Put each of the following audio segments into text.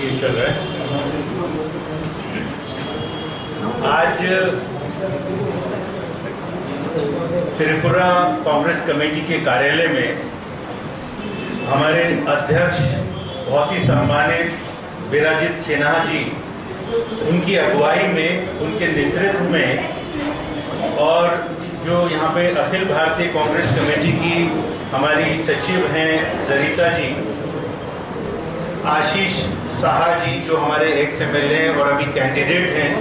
ठीक चल रहा है। आज त्रिपुरा कांग्रेस कमेटी के कार्यालय में हमारे अध्यक्ष बहुत ही सम्मानित विराजित सिन्हा जी, उनकी अगुवाई में, उनके नेतृत्व में, और जो यहाँ पे अखिल भारतीय कांग्रेस कमेटी की हमारी सचिव हैं सरिता जी, आशीष साहा जी जो हमारे एक्स एमएलए हैं और अभी कैंडिडेट हैं,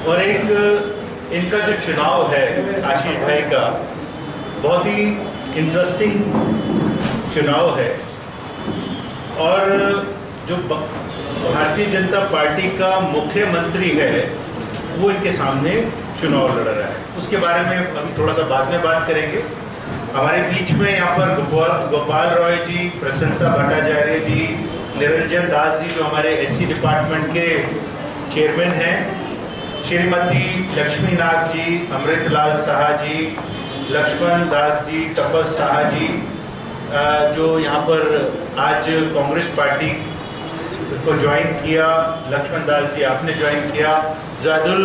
और एक इनका जो चुनाव है आशीष भाई का, बहुत ही इंटरेस्टिंग चुनाव है। और जो भारतीय जनता पार्टी का मुख्यमंत्री है वो इनके सामने चुनाव लड़ रहा है, उसके बारे में अभी थोड़ा सा बाद में बात करेंगे। हमारे बीच में यहाँ पर गोपाल रॉय जी, प्रसन्नता भट्टाचार्य जी, निरंजन दास जी जो हमारे एससी डिपार्टमेंट के चेयरमैन हैं, श्रीमती लक्ष्मी नाग जी, अमृतलाल साहा जी, लक्ष्मण दास जी, तपस साहा जी, जो यहाँ पर आज कांग्रेस पार्टी को ज्वाइन किया। लक्ष्मण दास जी आपने ज्वाइन किया। जादुल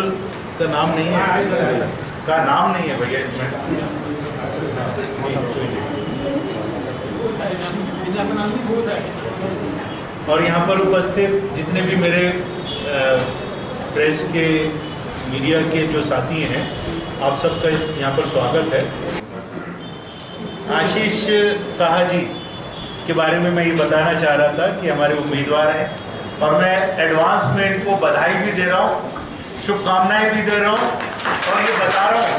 का नाम नहीं है, का नाम नहीं है भैया इसमें। और यहाँ पर उपस्थित जितने भी मेरे प्रेस के, मीडिया के जो साथी हैं, आप सबका इस यहाँ पर स्वागत है। आशीष साहा जी के बारे में मैं ये बताना चाह रहा था कि हमारे उम्मीदवार हैं, और मैं एडवांस में इनको बधाई भी दे रहा हूँ, शुभकामनाएं भी दे रहा हूँ, और ये बता रहा हूँ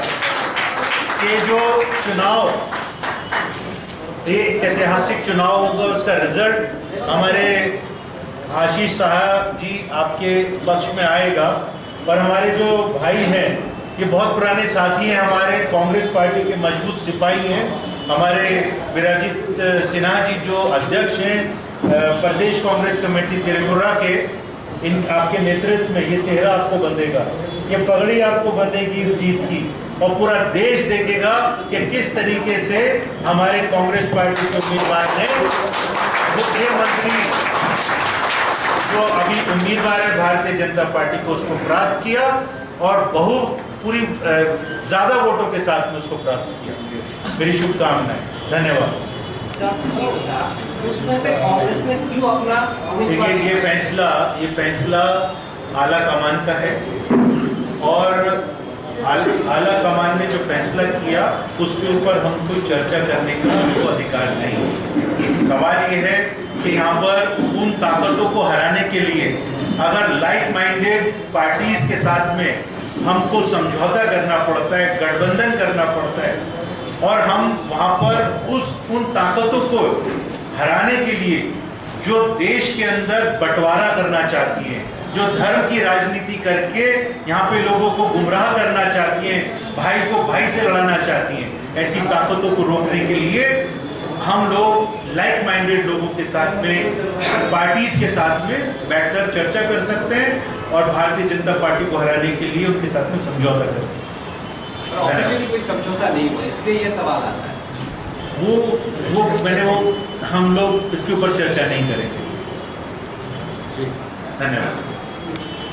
कि जो चुनाव, ये एक ऐतिहासिक चुनाव होगा, उसका रिजल्ट हमारे आशीष साहब जी आपके पक्ष में आएगा। और हमारे जो भाई हैं, ये बहुत पुराने साथी हैं, हमारे कांग्रेस पार्टी के मजबूत सिपाही हैं। हमारे विराजित सिन्हा जी जो अध्यक्ष हैं प्रदेश कांग्रेस कमेटी त्रिपुरा के, इन आपके नेतृत्व में ये सेहरा आपको बंधेगा, ये पगड़ी आपको बंधेगी इस जीत की, और पूरा देश देखेगा कि किस तरीके से हमारे कांग्रेस पार्टी के उम्मीदवार ने मुख्यमंत्री जो अभी उम्मीदवार है भारतीय जनता पार्टी को, उसको परास्त किया, और पूरी ज़्यादा वोटों के साथ में उसको परास्त किया। मेरी शुभकामनाएं, धन्यवाद। उसमें से कांग्रेस ने क्यों अपना, देखिए ये फैसला आला कमान का है, और आला कमान ने जो फैसला किया उसके ऊपर हम कोई चर्चा करने का हमको अधिकार नहीं। सवाल ये है कि यहाँ पर उन ताकतों को हराने के लिए अगर लाइक माइंडेड पार्टीज के साथ में हमको समझौता करना पड़ता है, गठबंधन करना पड़ता है, और हम वहाँ पर उन ताकतों को हराने के लिए जो देश के अंदर बंटवारा करना चाहती हैं, जो धर्म की राजनीति करके यहाँ पे लोगों को गुमराह करना चाहती हैं, भाई को भाई से लड़ाना चाहती हैं, ऐसी ताकतों को रोकने के लिए हम लोग लाइक माइंडेड लोगों के साथ में, पार्टीज के साथ में बैठकर चर्चा कर सकते हैं, और भारतीय जनता पार्टी को हराने के लिए उनके साथ में समझौता कर सकते हैं। ऑफिशियली कोई समझौता नहीं हुआ, इसलिए ये सवाल आता है। हम लोग इसके ऊपर चर्चा नहीं करेंगे। धन्यवाद।